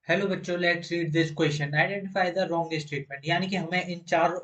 Hello बच्चों, let's read this question. Identify the wrong statement, यानी कि हमें इन चार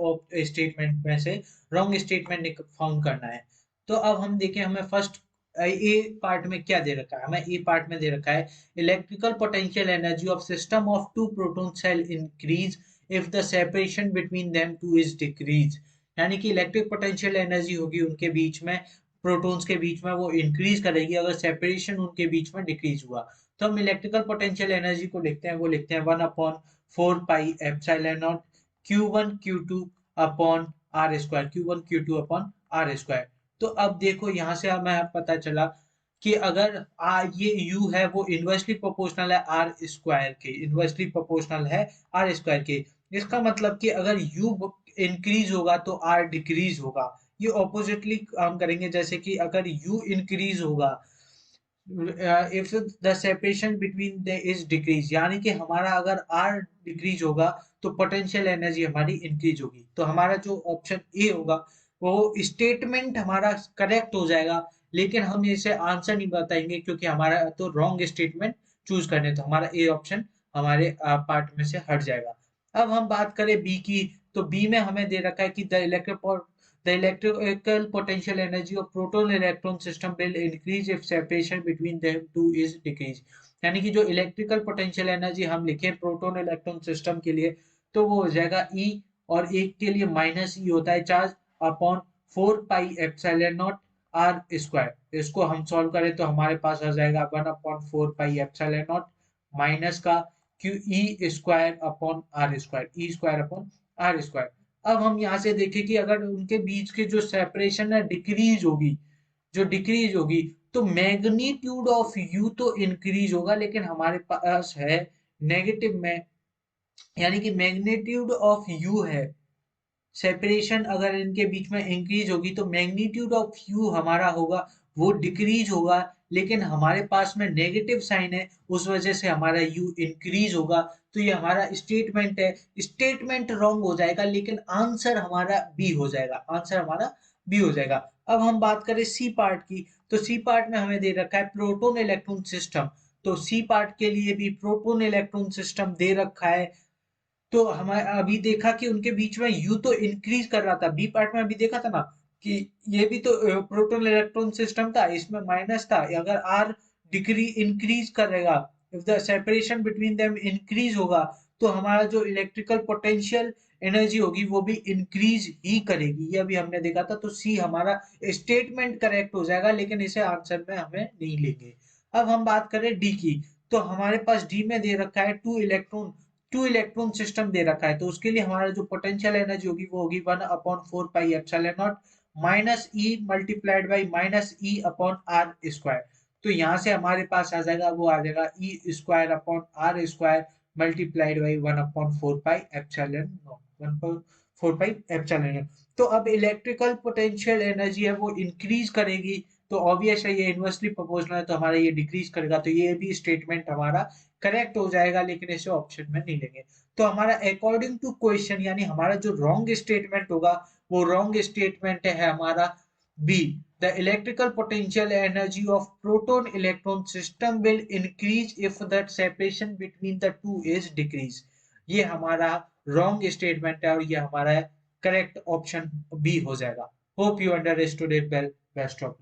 स्टेटमेंट में से रॉन्ग स्टेटमेंट फाउंड करना है। तो अब हम देखें, हमें फर्स्ट ए पार्ट में क्या दे रखा है। हमें ए पार्ट में दे रखा है electrical potential energy of system of two proton cell increase if the separation between them two is decrease. यानी कि इलेक्ट्रिक पोटेंशियल एनर्जी होगी उनके बीच में, प्रोटॉन्स के बीच में, वो इंक्रीज करेगी अगर सेपरेशन उनके बीच में डिक्रीज हुआ। तो हम इलेक्ट्रिकल पोटेंशियल एनर्जी को लिखते हैं, वो लिखते हैं 1/4 pi epsilon naught Q1 Q2 upon are square, Q1 Q2 upon are square. तो अब देखो यहाँ से हमें पता चला कि अगर ये U है वो इन्वर्सली प्रोपोर्शनल है आर स्क्वायर के, इन्वर्सली प्रोपोर्शनल है आर स्क्वायर के। इसका मतलब कि अगर U इंक्रीज होगा तो आर डिक्रीज होगा। ये ऑपोजिटली काम करेंगे, जैसे कि अगर U इंक्रीज होगा if the separation between the is decrease, यानी कि हमारा अगर आर डिक्रीज होगा तो पोटेंशियल एनर्जी हमारी इंक्रीज होगी। तो हमारा जो ऑप्शन ए होगा वो स्टेटमेंट हमारा करेक्ट हो जाएगा, लेकिन हम इसे आंसर नहीं बताएंगे क्योंकि हमारा तो रॉन्ग स्टेटमेंट चूज करने, तो हमारा ए ऑप्शन हमारे पार्ट में से हट जाएगा। अब हम बात करें बी की, तो बी में हमें दे रखा है कि the electrical potential energy of proton electron system will increase if separation between them two is decrease। यानी कि जो इलेक्ट्रिकल पोटेंशियल एनर्जी हम लिखे प्रोटॉन इलेक्ट्रॉन सिस्टम के लिए, तो वो हो जाएगा E, और एक के लिए माइनस E होता है charge, upon 4 pi epsilon naught r square. इसको हम सॉल्व करें तो हमारे पास आ जाएगा 1/4 पाई एप्सिलॉन नॉट माइनस का q e square upon are square, e square upon are square. अब हम यहाँ से देखें कि अगर उनके बीच की जो सेपरेशन है डिक्रीज होगी, जो डिक्रीज होगी, तो मैग्नीट्यूड ऑफ यू तो इंक्रीज होगा, लेकिन हमारे पास है नेगेटिव में, यानी कि मैग्नीट्यूड ऑफ यू है, सेपरेशन अगर इनके बीच में इंक्रीज होगी तो मैग्नीट्यूड ऑफ यू हमारा होगा वो डिक्रीज होगा, लेकिन हमारे पास में नेगेटिव साइन है, उस वजह से हमारा यू इंक्रीज होगा। तो ये हमारा स्टेटमेंट है, स्टेटमेंट रॉन्ग हो जाएगा, लेकिन आंसर हमारा बी हो जाएगा, आंसर हमारा बी हो जाएगा। अब हम बात करें सी पार्ट की, तो सी पार्ट में हमें दे रखा है प्रोटोन इलेक्ट्रॉन सिस्टम। तो सी पार्ट के लिए भी प्रोटोन इलेक्ट्रॉन सिस्टम दे रखा है। तो हमारे अभी देखा कि उनके बीच में यू तो इंक्रीज कर रहा था, बी पार्ट में अभी देखा था ना कि ये भी तो प्रोटॉन इलेक्ट्रॉन सिस्टम था, इसमें माइनस था। अगर आर डिग्री इंक्रीज करेगा, if the separation between them increase होगा, तो हमारा जो इलेक्ट्रिकल पोटेंशियल एनर्जी होगी वो भी इंक्रीज ही करेगी। ये अभी हमने देखा था। तो सी हमारा स्टेटमेंट करेक्ट हो जाएगा, लेकिन इसे आंसर में हमें नहीं लेंगे। अब हम बात करें डी की, तो हमारे पास डी में दे रखा है टू इलेक्ट्रॉन सिस्टम दे रखा है। तो उसके लिए हमारा जो पोटेंशियल एनर्जी होगी वो होगी 1/4 pi epsilon naught minus e multiplied by minus e upon are square. तो यहाँ से हमारे पास आ जाएगा, वो आ जाएगा E square upon are square multiplied by 1/4 pi epsilon naught. तो अब इलेक्ट्रिकल पोटेंशियल एनर्जी है वो इंक्रीज करेगी, तो ऑब्वियस है ये इन्वर्सली प्रोपोर्शनल है, तो हमारा ये डिक्रीज करेगा। तो ये भी स्टेटमेंट हमारा करेक्ट हो जाएगा, लेकिन इसे ऑप्शन में नहीं लेंगे। तो हमारा अकॉर्डिंग टू क्वेश्चन, यानी हमारा जो रॉन्ग स्टेटमेंट होगा वो रॉन्ग स्टेटमेंट है हमारा B. The electrical potential energy of proton electron system will increase if the separation between the two is decrease. ये हमारा रॉन्ग स्टेटमेंट है और ये हमारा करेक्ट ऑप्शन बी हो जाएगा। Hope you understood it well. Best of